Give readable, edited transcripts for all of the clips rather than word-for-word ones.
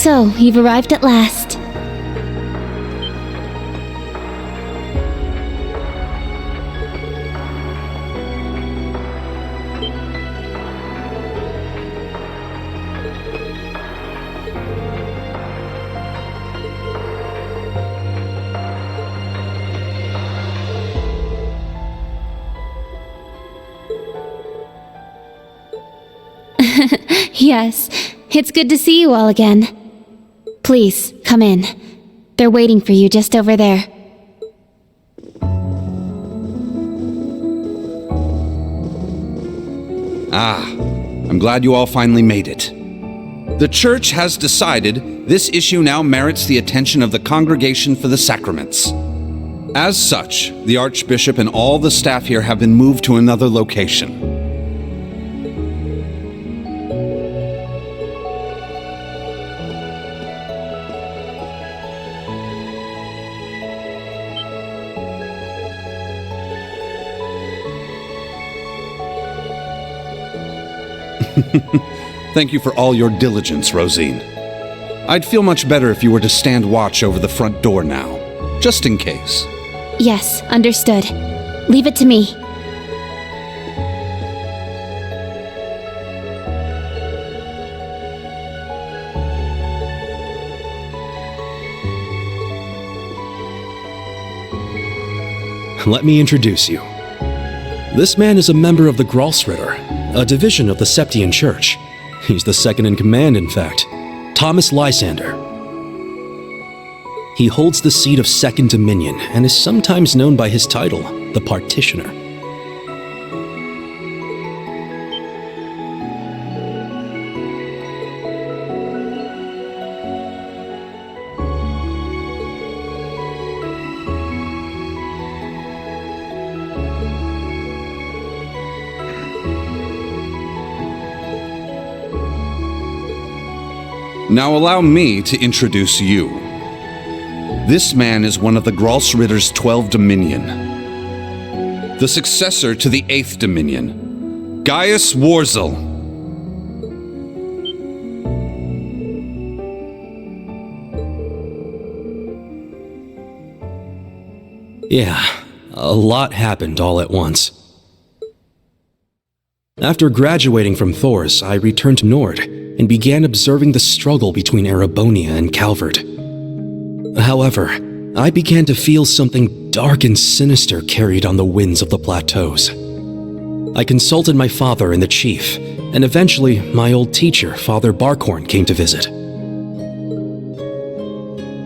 So, you've arrived at last. Yes, it's good to see you all again. Please, come in. They're waiting for you just over there. I'm glad you all finally made it. The church has decided this issue now merits the attention of the Congregation for the Sacraments. As such, the Archbishop and all the staff here have been moved to another location. Thank you for all your diligence, Rosine. I'd feel much better if you were to stand watch over the front door now, just in case. Yes, understood. Leave it to me. Let me introduce you. This man is a member of the Gralsritter, a division of the Septian Church. He's the second in command, in fact. Thomas Lysander. He holds the seat of Second Dominion and is sometimes known by his title, the Partitioner. Now allow me to introduce you. This man is one of the Gralsritter's 12 Dominion. The successor to the 8th Dominion, Gaius Warzel. Yeah, a lot happened all at once. After graduating from Thors, I returned to Nord and began observing the struggle between Erebonia and Calvert. However, I began to feel something dark and sinister carried on the winds of the plateaus. I consulted my father and the chief, and eventually my old teacher, Father Barkhorn, came to visit.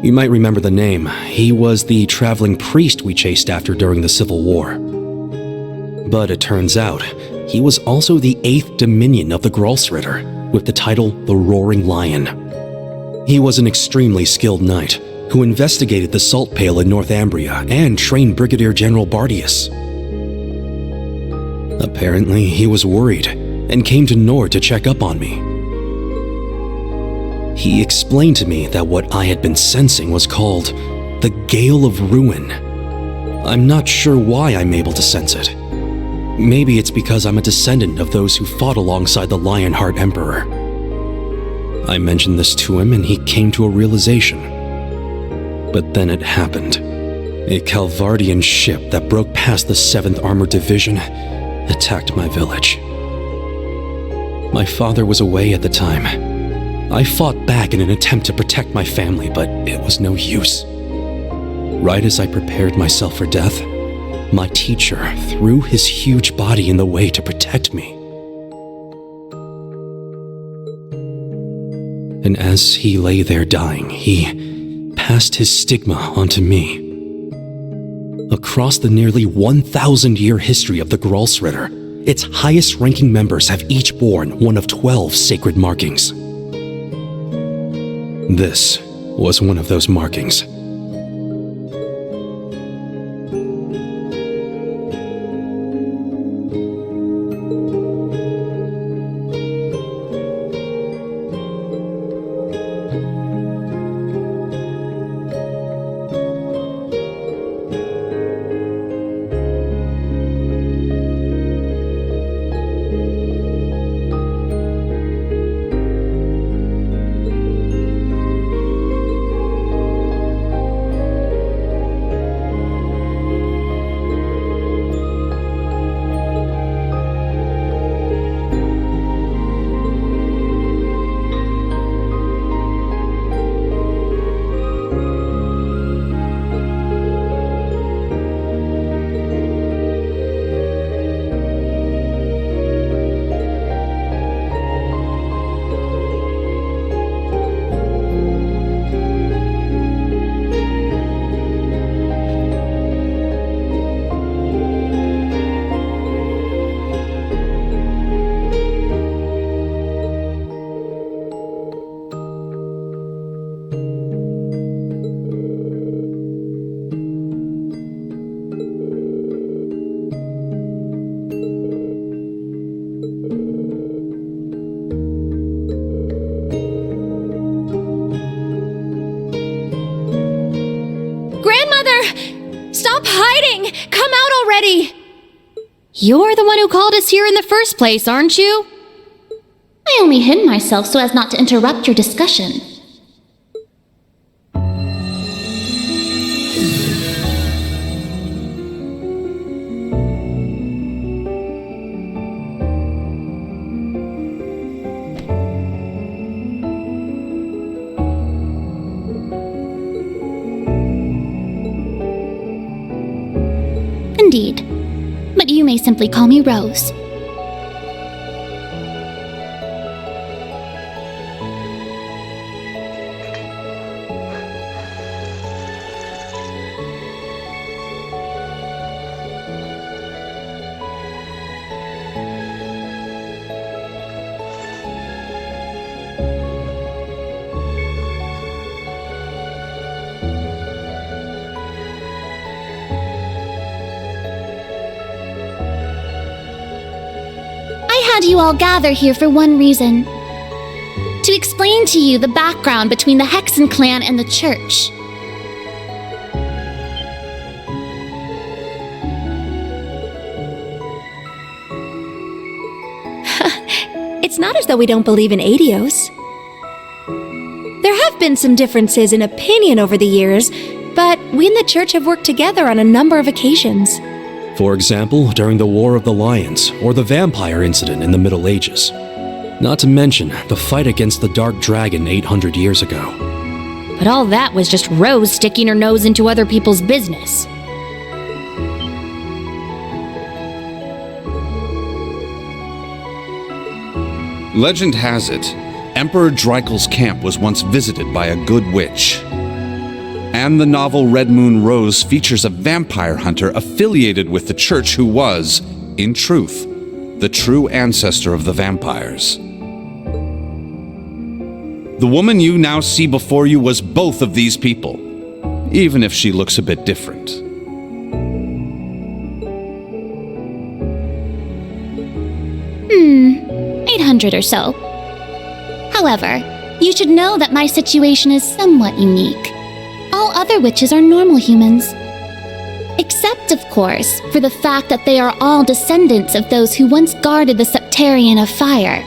You might remember the name. He was the traveling priest we chased after during the Civil War. But it turns out, he was also the 8th Dominion of the Gralsritter, with the title the Roaring Lion. He was an extremely skilled knight who investigated the Salt Pale in Northumbria and trained Brigadier General Bardius. Apparently, he was worried and came to Nord to check up on me. He explained to me that what I had been sensing was called the Gale of Ruin. I'm not sure why I'm able to sense it. Maybe it's because I'm a descendant of those who fought alongside the Lionheart Emperor. I mentioned this to him and he came to a realization. But then it happened. A Calvardian ship that broke past the 7th Armored Division attacked my village. My father was away at the time. I fought back in an attempt to protect my family, but it was no use. Right as I prepared myself for death, my teacher threw his huge body in the way to protect me. And as he lay there dying, he passed his stigma onto me. Across the nearly 1,000-year history of the Gralsritter, its highest-ranking members have each borne one of 12 sacred markings. This was one of those markings. Come out already! You're the one who called us here in the first place, aren't you? I only hid myself so as not to interrupt your discussion. Indeed. But you may simply call me Rose. I had you all gather here for one reason. To explain to you the background between the Hexen clan and the church. It's not as though we don't believe in Adios. There have been some differences in opinion over the years, but we and the church have worked together on a number of occasions. For example, during the War of the Lions or the vampire incident in the Middle Ages. Not to mention the fight against the Dark Dragon 800 years ago. But all that was just Rose sticking her nose into other people's business. Legend has it, Emperor Dreikel's camp was once visited by a good witch. And the novel Red Moon Rose features a vampire hunter affiliated with the church who was, in truth, the true ancestor of the vampires. The woman you now see before you was both of these people, even if she looks a bit different. 800 or so. However, you should know that my situation is somewhat unique. All other witches are normal humans. Except, of course, for the fact that they are all descendants of those who once guarded the Septarian of Fire.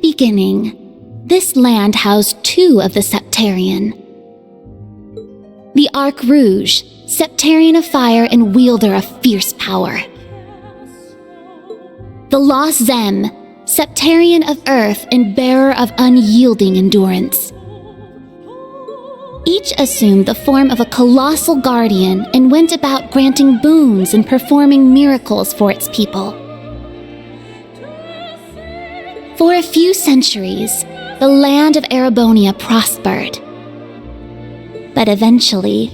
beginning, this land housed two of the Septarian. The Arc Rouge, Septarian of fire and wielder of fierce power. The Lost Zem, Septarian of earth and bearer of unyielding endurance. Each assumed the form of a colossal guardian and went about granting boons and performing miracles for its people. For a few centuries, the land of Erebonia prospered. But eventually,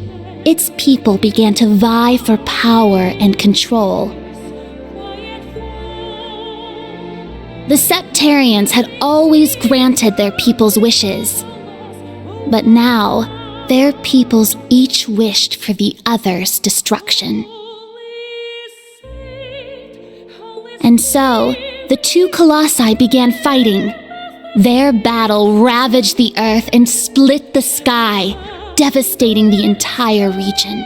its people began to vie for power and control. The Septarians had always granted their people's wishes, but now their peoples each wished for the other's destruction. And so, the two colossi began fighting. Their battle ravaged the earth and split the sky, devastating the entire region.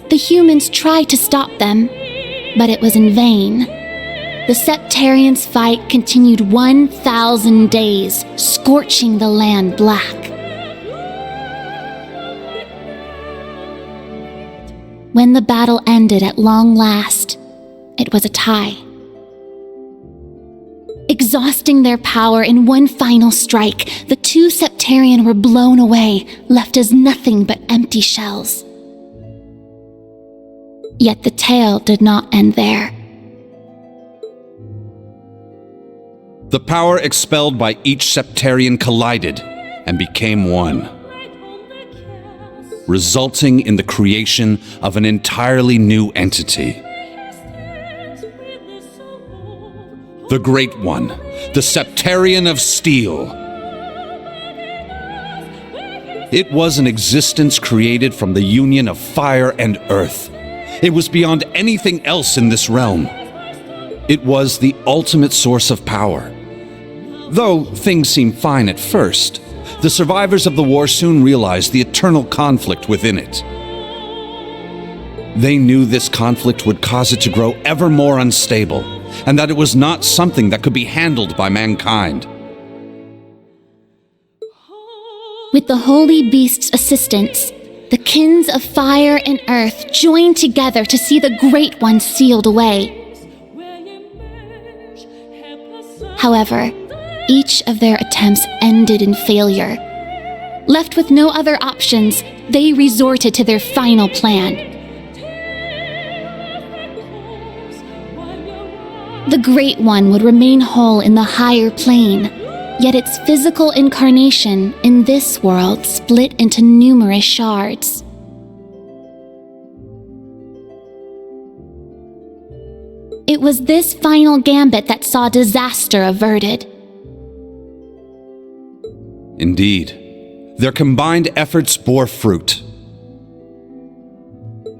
The humans tried to stop them, but it was in vain. The Septarians' fight continued 1,000 days, scorching the land black. When the battle ended at long last, it was a tie. Exhausting their power in one final strike, the two Septarian were blown away, left as nothing but empty shells. Yet the tale did not end there. The power expelled by each Septarian collided and became one, resulting in the creation of an entirely new entity. The Great One, the Septarian of Steel. It was an existence created from the union of fire and earth. It was beyond anything else in this realm. It was the ultimate source of power. Though things seemed fine at first, the survivors of the war soon realized the eternal conflict within it. They knew this conflict would cause it to grow ever more unstable, and that it was not something that could be handled by mankind. With the Holy Beast's assistance, the kins of fire and earth joined together to see the Great One sealed away. However, each of their attempts ended in failure. Left with no other options, they resorted to their final plan. The Great One would remain whole in the higher plane, yet its physical incarnation in this world split into numerous shards. It was this final gambit that saw disaster averted. Indeed, their combined efforts bore fruit.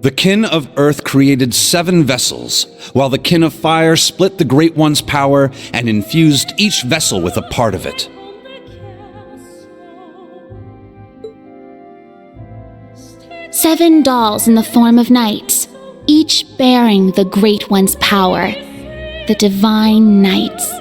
The kin of earth created 7 vessels, while the kin of fire split the Great One's power and infused each vessel with a part of it. Seven dolls in the form of knights, each bearing the Great One's power, the Divine Knights.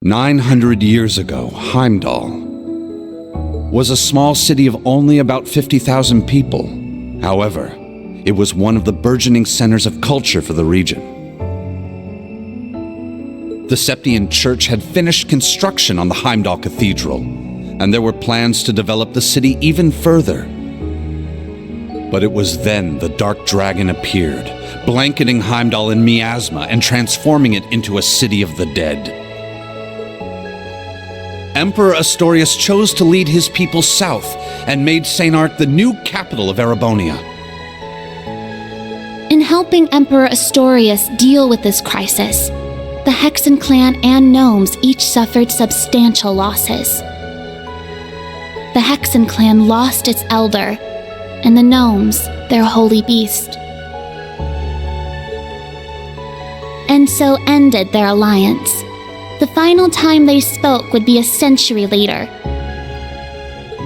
900 years ago, Heimdall was a small city of only about 50,000 people. However, it was one of the burgeoning centers of culture for the region. The Septian Church had finished construction on the Heimdall Cathedral, and there were plans to develop the city even further. But it was then the Dark Dragon appeared, blanketing Heimdall in miasma and transforming it into a city of the dead. Emperor Astorius chose to lead his people south and made St. Ark the new capital of Erebonia. In helping Emperor Astorius deal with this crisis, the Hexen clan and gnomes each suffered substantial losses. The Hexen clan lost its elder, and the gnomes their holy beast. And so ended their alliance. The final time they spoke would be a century later.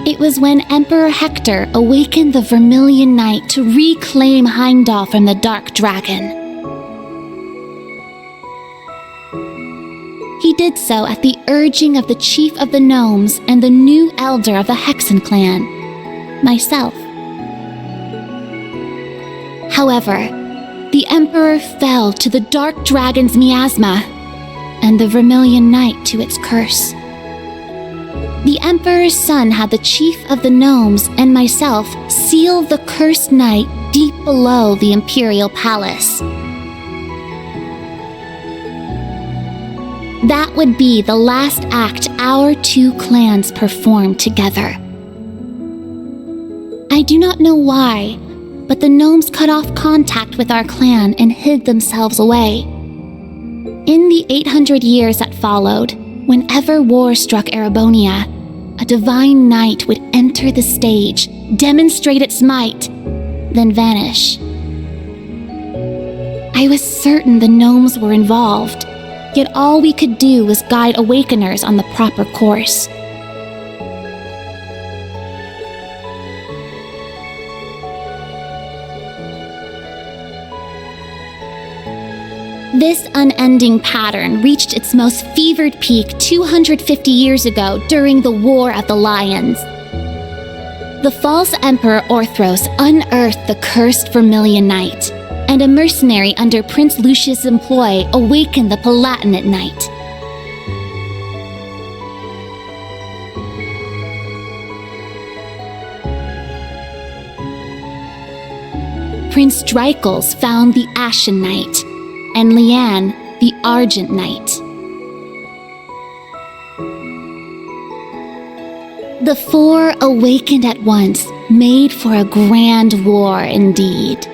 It was when Emperor Hector awakened the Vermilion Night to reclaim Heimdall from the Dark Dragon. He did so at the urging of the chief of the gnomes and the new elder of the Hexen clan, myself. However, the Emperor fell to the Dark Dragon's miasma, and the Vermilion Night to its curse. The Emperor's son had the chief of the gnomes and myself seal the cursed night deep below the Imperial Palace. That would be the last act our two clans performed together. I do not know why, but the gnomes cut off contact with our clan and hid themselves away. In the 800 years that followed, whenever war struck Erebonia, a divine knight would enter the stage, demonstrate its might, then vanish. I was certain the gnomes were involved, yet all we could do was guide awakeners on the proper course. This unending pattern reached its most fevered peak 250 years ago during the War of the Lions. The false Emperor Orthros unearthed the cursed Vermilion Night, and a mercenary under Prince Lucius' employ awakened the Palatinate Night. Prince Dreichels found the Ashen Knight, and Leanne, the Argent Knight. The four awakened at once, made for a grand war indeed.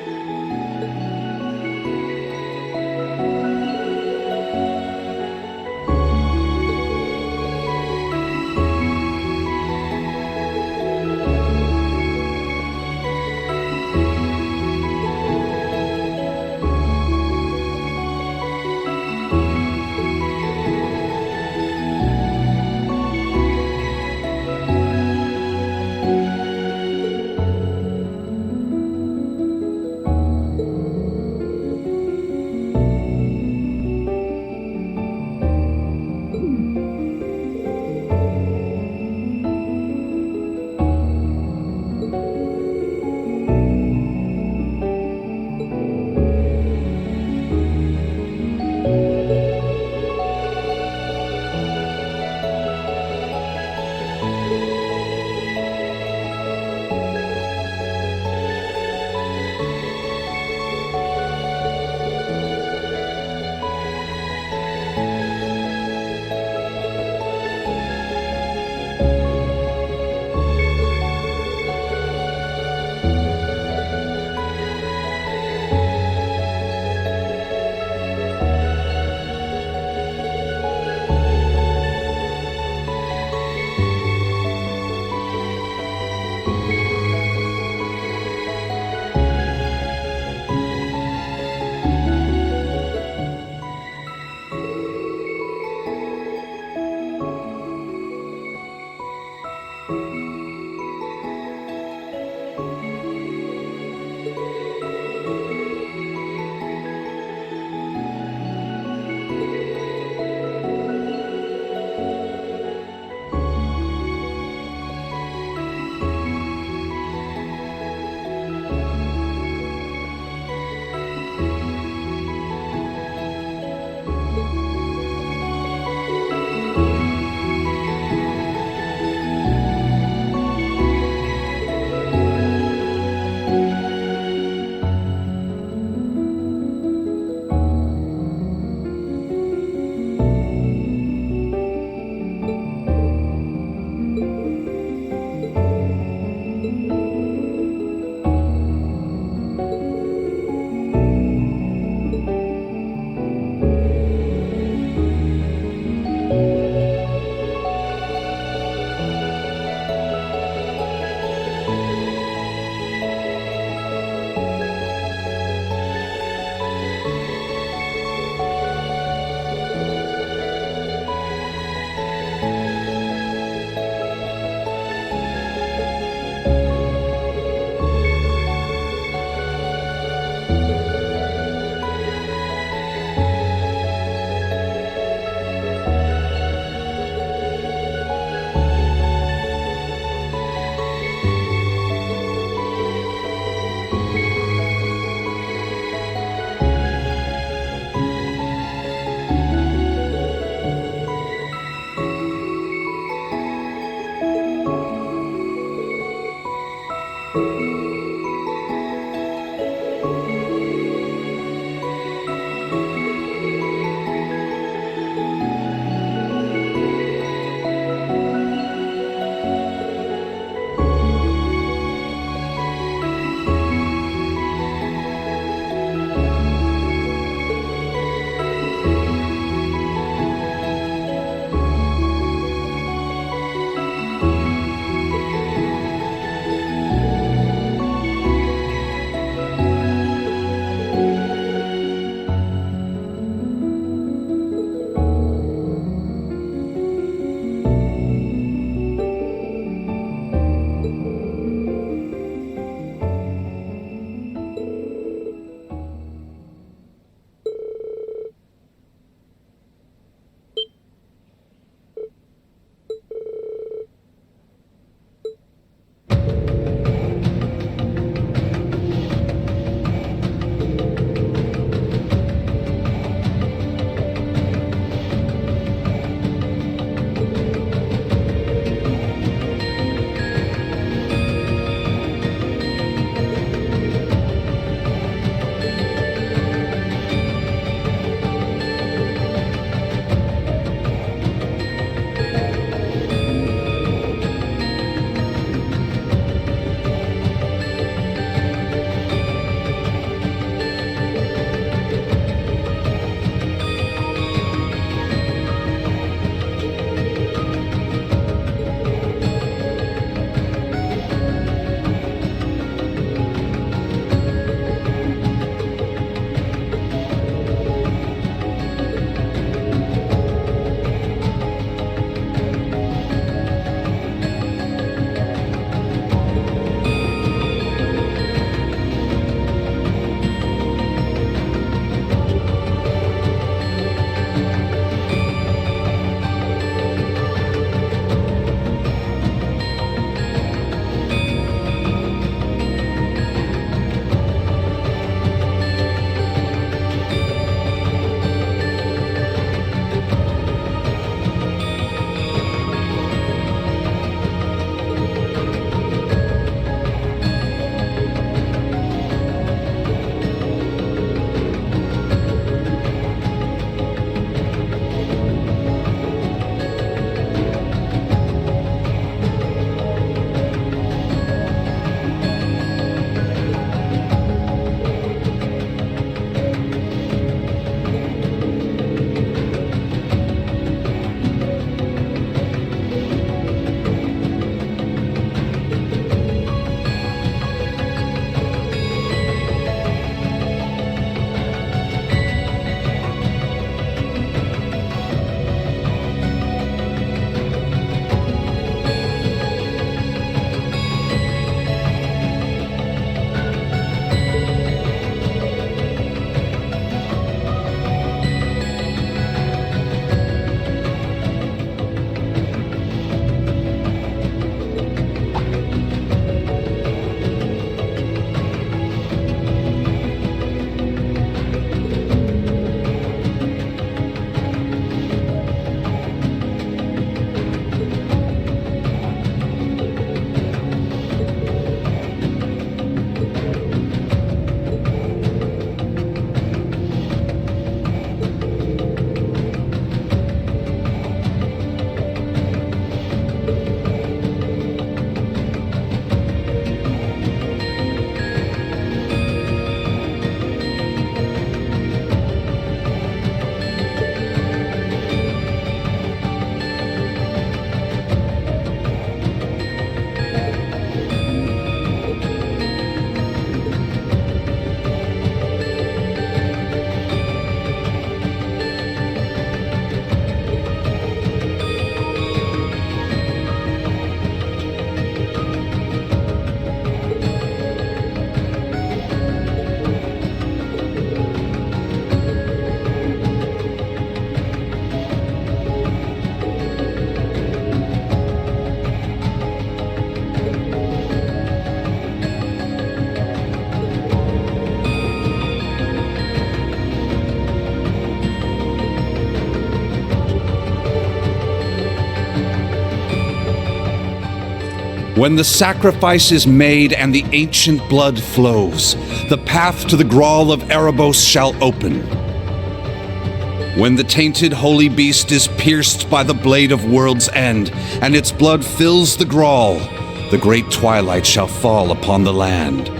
When the sacrifice is made and the ancient blood flows, the path to the Graal of Erebos shall open. When the tainted holy beast is pierced by the blade of World's End, and its blood fills the Graal, the great twilight shall fall upon the land.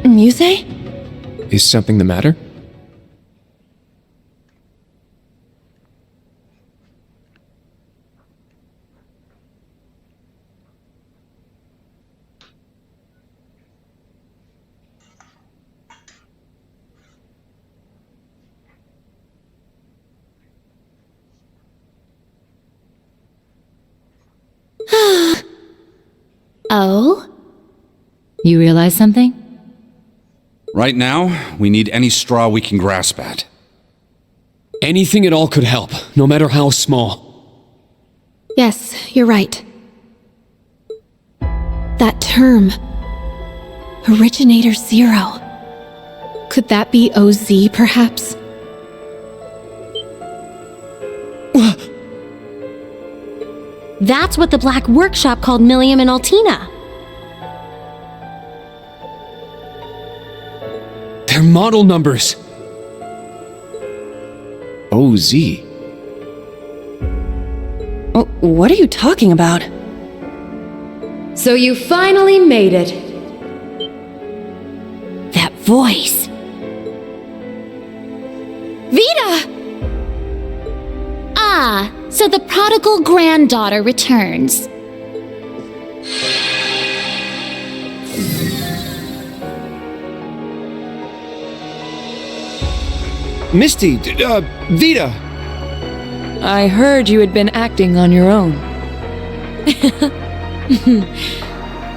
Muse? Is something the matter? Oh? You realize something? Right now, we need any straw we can grasp at. Anything at all could help, no matter how small. Yes, you're right. That term, Originator Zero. Could that be OZ, perhaps? That's what the Black Workshop called Millium and Altina. They're model numbers. OZ. Oh, what are you talking about? So you finally made it. That voice. Vita! Ah, so the prodigal granddaughter returns. Misty, Vita. I heard you had been acting on your own.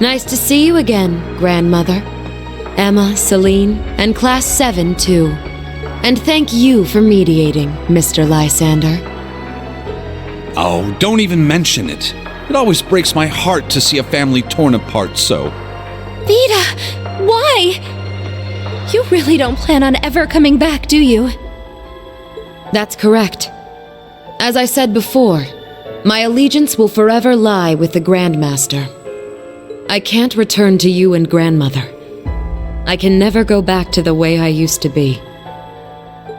Nice to see you again, Grandmother. Emma, Celine, and Class 7, too. And thank you for mediating, Mr. Lysander. Oh, don't even mention it. It always breaks my heart to see a family torn apart so. Vita! Why? You really don't plan on ever coming back, do you? That's correct. As I said before, my allegiance will forever lie with the Grandmaster. I can't return to you and Grandmother. I can never go back to the way I used to be.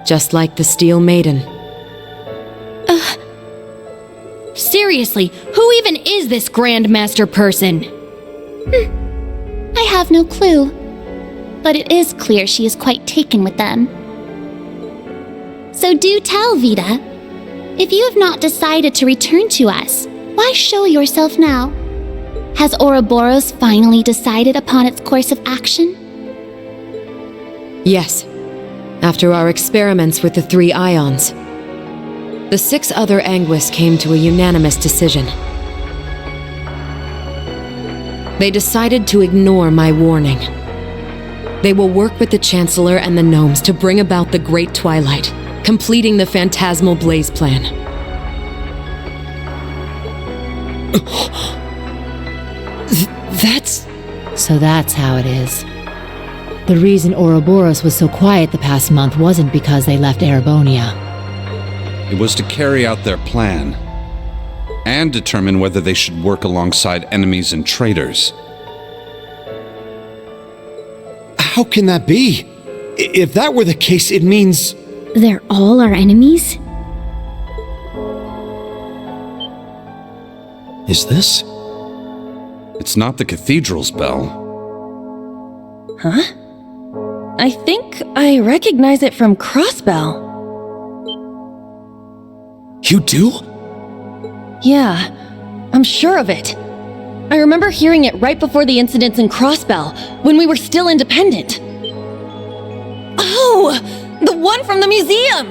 Just like the Steel Maiden. Seriously, who even is this Grandmaster person? I have no clue. But it is clear she is quite taken with them. So do tell, Vita. If you have not decided to return to us, why show yourself now? Has Ouroboros finally decided upon its course of action? Yes. After our experiments with the 3 ions, the 6 other Anguis came to a unanimous decision. They decided to ignore my warning. They will work with the Chancellor and the Gnomes to bring about the Great Twilight, completing the Phantasmal Blaze Plan. So that's how it is. The reason Ouroboros was so quiet the past month wasn't because they left Erebonia. It was to carry out their plan and determine whether they should work alongside enemies and traitors. How can that be? If that were the case, it means... They're all our enemies? Is this? It's not the Cathedral's bell. Huh? I think I recognize it from Crossbell. You do? Yeah, I'm sure of it. I remember hearing it right before the incidents in Crossbell, when we were still independent. Oh! The one from the museum!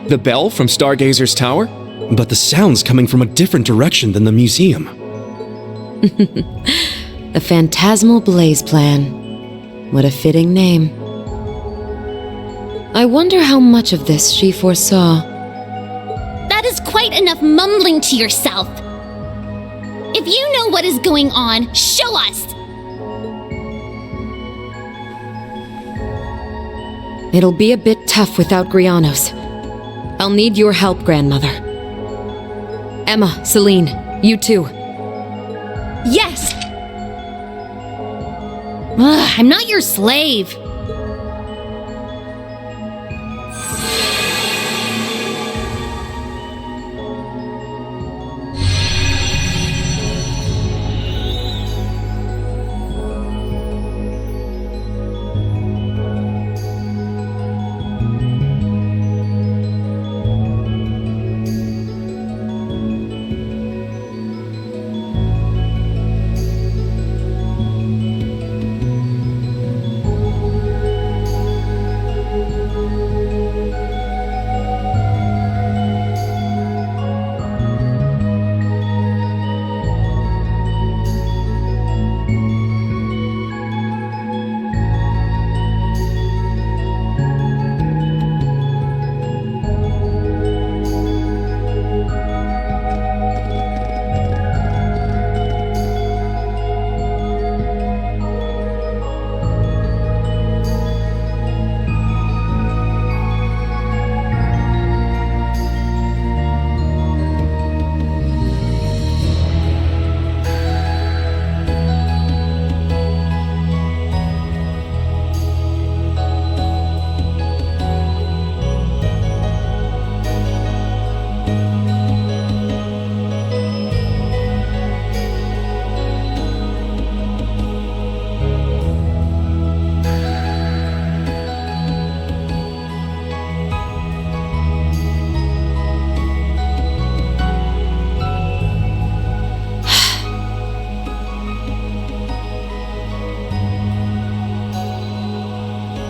The bell from Stargazer's Tower? But the sound's coming from a different direction than the museum. The Phantasmal Blaze Plan. What a fitting name. I wonder how much of this she foresaw. That is quite enough mumbling to yourself. If you know what is going on, show us! It'll be a bit tough without Grianos. I'll need your help, Grandmother. Emma, Celine, you too. Yes! I'm not your slave.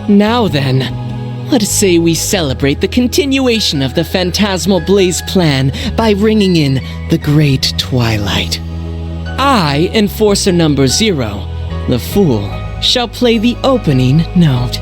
Now then. Let us say we celebrate the continuation of the Phantasmal Blaze plan by ringing in the Great Twilight. I, Enforcer number 0, the Fool, shall play the opening note.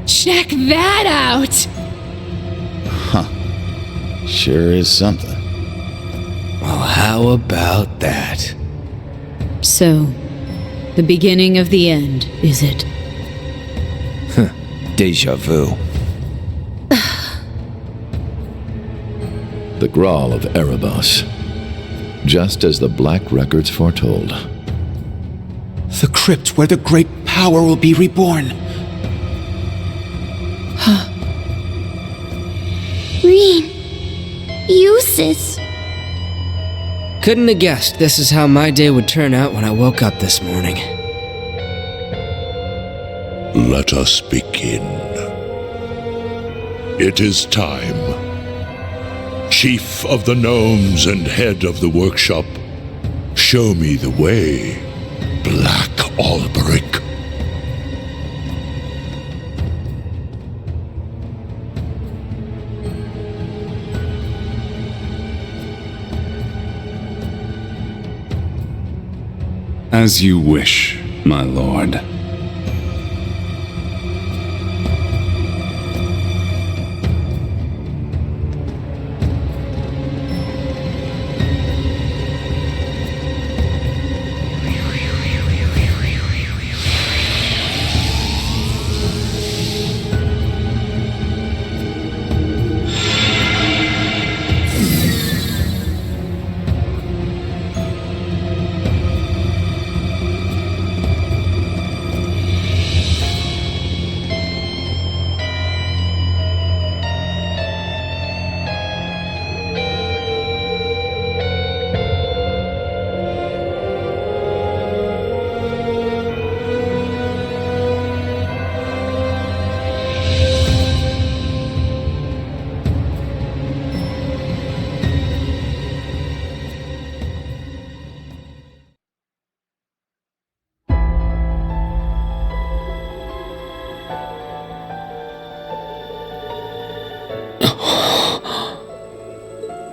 Check that out! Huh. Sure is something. Well, how about that? So, the beginning of the end, is it? Deja vu. The Grawl of Erebos. Just as the Black Records foretold. The crypt where the great power will be reborn. Reen. Eustace. Couldn't have guessed this is how my day would turn out when I woke up this morning. Let us begin. It is time. Chief of the Gnomes and head of the workshop, show me the way, Black Alberic. As you wish, my lord.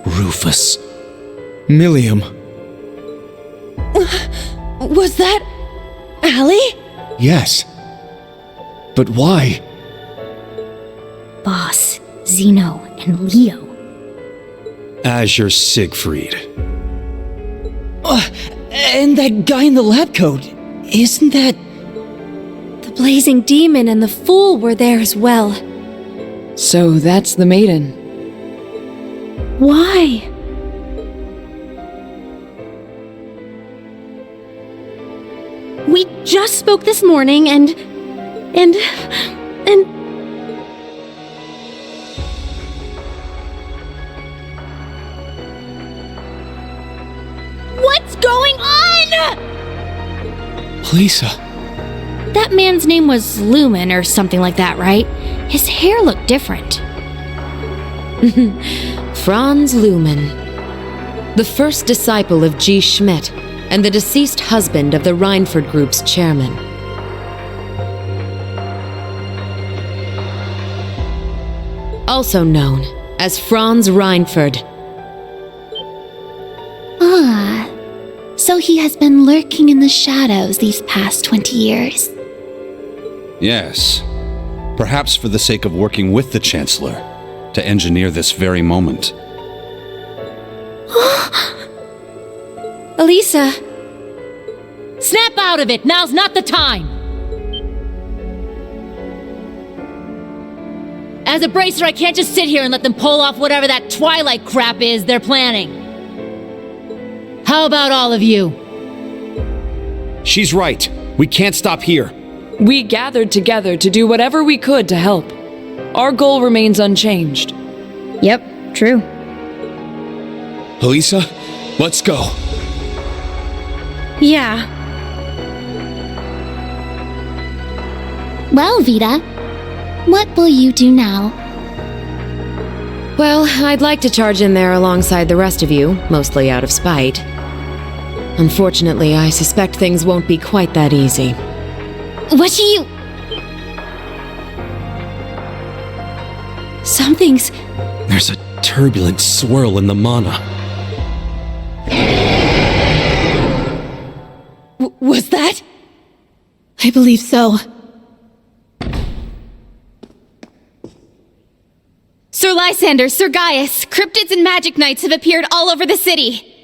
Rufus. Millium. Was that Allie? Yes. But why? Boss, Zeno, and Leo. Azure Siegfried. And that guy in the lab coat, isn't that... The Blazing Demon and the Fool were there as well. So that's the maiden. Why? We just spoke this morning and... Lisa. That man's name was Lumen or something like that, right? His hair looked different. Franz Lumen, the first disciple of G. Schmidt and the deceased husband of the Reinford Group's chairman. Also known as Franz Reinford. Ah, so he has been lurking in the shadows these past 20 years. Yes. Perhaps for the sake of working with the Chancellor to engineer this very moment. Elisa! Snap out of it! Now's not the time! As a bracer, I can't just sit here and let them pull off whatever that Twilight crap is they're planning. How about all of you? She's right. We can't stop here. We gathered together to do whatever we could to help. Our goal remains unchanged. Yep, true. Elisa, let's go. Yeah. Well, Vita, what will you do now? Well, I'd like to charge in there alongside the rest of you, mostly out of spite. Unfortunately, I suspect things won't be quite that easy. What do you... Something's... There's a turbulent swirl in the mana. Was that? I believe so. Sir Lysander, Sir Gaius, cryptids and magic knights have appeared all over the city.